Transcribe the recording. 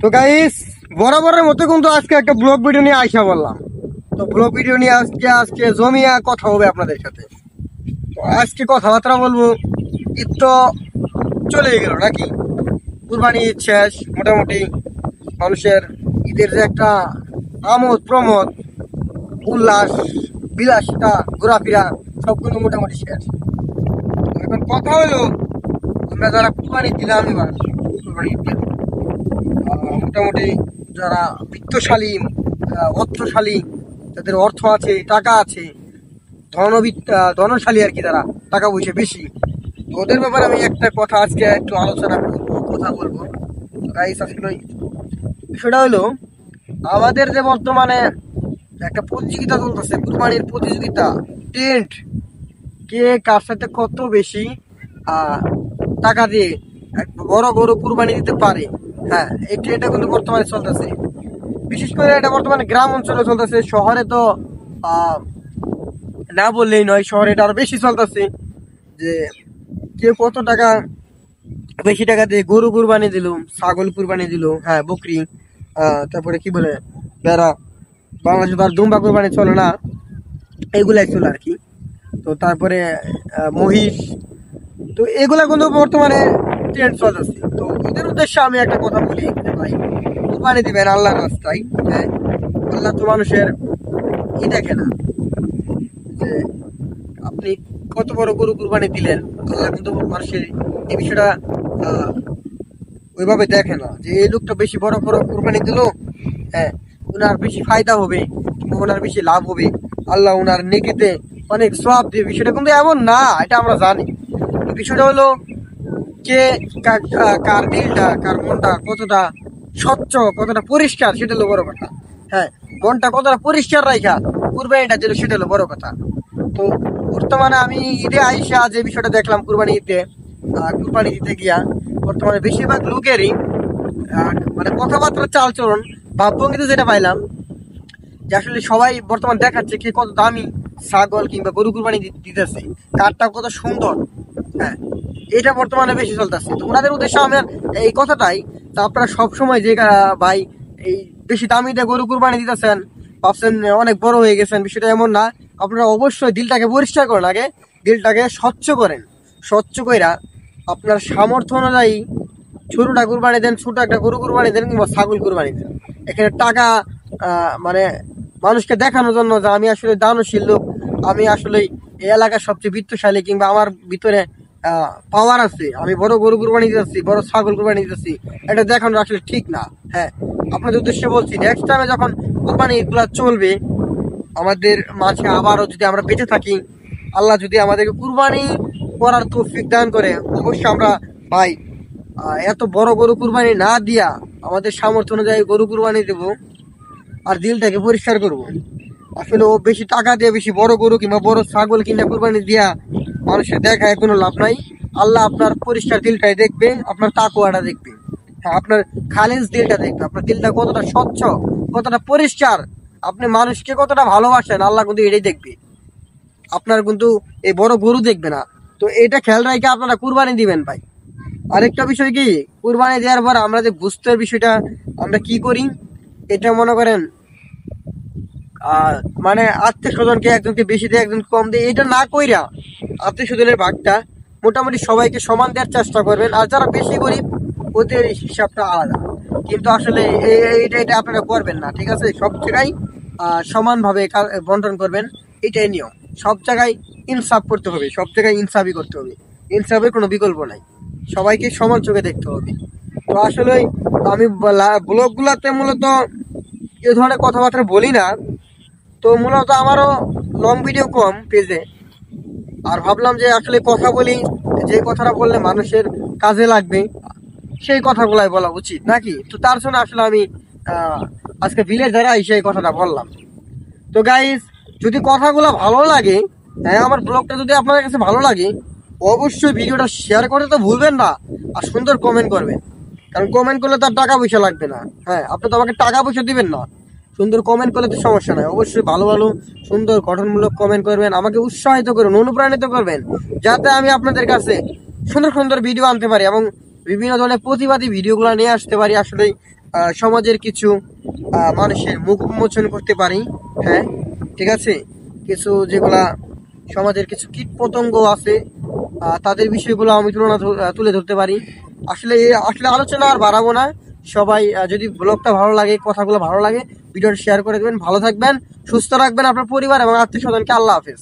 তো গাইস বরাবরের মতো কিন্তু আজকে একটা ব্লগ ভিডিও নিয়ে আইসা বললাম। তো ব্লগ ভিডিও নিয়ে আজকে জমিয়া কথা হবে আপনাদের সাথে। তো আজকে কথাবার্তা বলবো, ঈদ তো চলে গেল নাকি, কুরবানি ঈদ শেষ মোটামুটি। মানুষের ঈদের যে একটা আমোদ প্রমোদ উল্লাস বিলাসিতা ঘোরাফেরা সবগুলো মোটামুটি শেষ। এখন কথা হলো, আমরা যারা কুরবানি দিলাম এবার কুরবানি ঈদ মোটামুটি যারা বিত্তশালী অর্থশালী, যাদের অর্থ আছে টাকা আছে, ধনশালী আর কি, যারা টাকা পয়সা বেশি, ওদের ব্যাপারে আমি একটা কথা আজকে একটু আলোচনা করবো, কথা বলবো। গাইস আসলে সেটা হলো, আমাদের যে বর্তমানে একটা প্রতিযোগিতা চলতেছে, কুরবানির প্রতিযোগিতা, টেন্ট কে কার সাথে কত বেশি টাকা দিয়ে বড় গরু কুরবানি দিতে পারে। হ্যাঁ, এই ট্রেনটা কিন্তু বর্তমানে চলতেছে, বিশেষ করে এটা বর্তমানে গ্রাম অঞ্চলে চলতেছে। শহরে তো না বললেই নয়, শহরে এটা আরো বেশি চলতেছে যে কে কত টাকা বেশি টাকা দিয়ে গরু কুরবানি দিল, ছাগল কুরবানি দিল, হ্যাঁ বকরি, তারপরে কি বলে বেড়া, বাংলাদেশে তো আর দুম্বা কুরবানি চলে না, এগুলাই চলে আর কি। তো তারপরে মহিষ, তো এগুলা কিন্তু বর্তমানে ট্রেন্ড চলতেছে। তো এদের উদ্দেশ্যে আমি একটা কথা বলি, ভাই কুরবানি দিবেন আল্লাহর রাস্তায়। হ্যাঁ, আল্লাহ তো মানুষের ই দেখে না যে আপনি কত বড় গরু কুরবানি দিলেন, আল্লাহ কিন্তু মানুষের এই বিষয়টা ওইভাবে দেখে না যে এই লোকটা বেশি বড় বড় কুরবানি দিল, হ্যাঁ ওনার বেশি ফায়দা হবে, ওনার বেশি লাভ হবে, আল্লাহ ওনার নেকিতে অনেক সওয়াব দেবে। বিষয়টা কিন্তু এমন না, এটা আমরা জানি। বিষয়টা হলো কে কার দিলটা, কার মনটা কতটা স্বচ্ছ, কতটা পরিষ্কার, সেটা হলো বড় কথা। হ্যাঁ, মনটা কতটা পরিষ্কার রাখা কুরবানিটা দিল, সেটা হলো বড় কথা। তো বর্তমানে আমি ঈদে আইসা যে বিষয়টা দেখলাম, কুরবানি ঈদে কুরবানি দিতে গিয়া বর্তমানে বেশিরভাগ লোকেরই মানে কথাবার্তা চালচলন ভাবভঙ্গিতে যেটা পাইলাম, যে আসলে সবাই বর্তমান দেখাচ্ছে কে কত দামি ছাগল কিংবা গরু কুরবানি দিতেছে, কারটা কত সুন্দর। হ্যাঁ, এটা বর্তমানে বেশি চলতেছে। তো ওনাদের উদ্দেশ্যে আমার এই কথাটাই, তা আপনারা সবসময় যে ভাই এই বেশি দামি দিয়ে গরু কুরবানি দিতেছেন, ভাবছেন অনেক বড় হয়ে গেছেন, বিষয়টা এমন না। আপনারা অবশ্যই দিলটাকে পরিষ্কার করেন, আগে দিলটাকে স্বচ্ছ করেন। স্বচ্ছ কইরা আপনার সামর্থ্য অনুযায়ী ছোটটা কুরবানি দেন, ছোট একটা গরু কুরবানি দেন কিংবা ছাগল কুরবানি দেন। এখানে টাকা মানে মানুষকে দেখানোর জন্য যে আমি আসলে দানশীল লোক, আমি আসলে এই এলাকার সবচেয়ে বিত্তশালী, কিংবা আমার ভিতরে পাওয়ার আছে, আমি বড় গরু কুরবানি দিতেছি, বড় ছাগল কুরবানি দিতেছি, এটা দেখানো আসলে ঠিক না। হ্যাঁ, আপনাদের উদ্দেশ্যে বলছি, নেক্সট টাইমে যখন কুরবানি এগুলা চলবে আমাদের মাঝে, আবারও যদি আমরা বেঁচে থাকি, আল্লাহ যদি আমাদেরকে কুরবানি করার তৌফিক দান করে, অবশ্যই আমরা ভাই এত বড় গরু কুরবানি না দিয়া আমাদের সামর্থ্য অনুযায়ী গরু কুরবানি দেব, আর দিলটাকে পরিষ্কার করব। আসলে ও বেশি টাকা দিয়ে বেশি বড় গরু কিংবা বড় ছাগল কিনা কুরবানি দিয়া মানুষের দেখায় কোনো লাভ নাই। আল্লাহ আপনার পরিষ্কার দিলটাই দেখবে, আপনার তাকওয়াটা দেখবে। হ্যাঁ, আপনার খালিস দিলটা দেখবে, আপনার দিলটা কতটা স্বচ্ছ, কতটা পরিষ্কার, আপনি মানুষকে কতটা ভালোবাসেন, আল্লাহ কিন্তু এটাই দেখবে। আপনার কিন্তু এই বড় গরু দেখবে না। তো এটা খেয়াল রাখে আপনারা কুরবানি দিবেন ভাই। আরেকটা বিষয় কি, কুরবানি দেওয়ার পর আমরা যে বুঝতের বিষয়টা আমরা কি করি, এটা মনে করেন মানে আত্মীয় স্বজনকে একজনকে বেশি দেয় একজন কম দেয়, এটা না কইরা আত্মীয় স্বজনের ভাগটা মোটামুটি সবাইকে সমান দেওয়ার চেষ্টা করবেন। আর যারা বেশি গরিব ওদের হিসাবটা আলাদা, কিন্তু আসলে এটা আপনারা করবেন না, ঠিক আছে? সব জায়গায় সমানভাবে বন্টন করবেন, এটাই নিয়ম। সব জায়গায় ইনসাফ করতে হবে, সব জায়গায় ইনসাফই করতে হবে, ইনসাফের কোনো বিকল্প নাই, সবাইকে সমান চোখে দেখতে হবে। তো আসলে আমি ব্লগগুলোতে মূলত এ ধরনের কথাবার্তা বলি না। তো মূলত আমারও লং ভিডিও কম পেজে, আর ভাবলাম যে আসলে কথা বলি, যে কথাটা বললে মানুষের কাজে লাগবে সেই কথাগুলাই বলা উচিত নাকি। তো তার জন্য আসলে আমি আজকে ভিলেজারে এসে এই কথাটা বললাম। তো গাইস, যদি কথাগুলো ভালো লাগে, হ্যাঁ আমার ব্লগটা যদি আপনাদের কাছে ভালো লাগে, অবশ্যই ভিডিওটা শেয়ার করতে তো ভুলবেন না, আর সুন্দর কমেন্ট করবেন। কারণ কমেন্ট করলে তার টাকা পয়সা লাগবে না। হ্যাঁ, আপনি তো আমাকে টাকা পয়সা দিবেন না, সুন্দর কমেন্ট করলে তো সমস্যা নাই। অবশ্যই ভালো ভালো সুন্দর গঠনমূলক কমেন্ট করবেন, আমাকে উৎসাহিত করবেন, অনুপ্রাণিত করবেন, যাতে আমি আপনাদের কাছে সুন্দর সুন্দর ভিডিও আনতে পারি এবং বিভিন্ন ধরনের প্রতিবাদী ভিডিওগুলো নিয়ে আসতে পারি। আসলে সমাজের কিছু মানুষের মুখ উন্মোচন করতে পারি। হ্যাঁ, ঠিক আছে, কিছু যেগুলা সমাজের কিছু কীট পতঙ্গ আছে তাদের বিষয়গুলো আমি তুলে ধরতে পারি। আসলে আলোচনা আর বাড়াবো না। সবাই যদি ব্লগটা ভালো লাগে, কথাগুলো ভালো লাগে, ভিডিওটা শেয়ার করে দেবেন। ভালো থাকবেন, সুস্থ রাখবেন আপনার পরিবার এবং আত্মীয় স্বজনকে। আল্লাহ হাফেজ।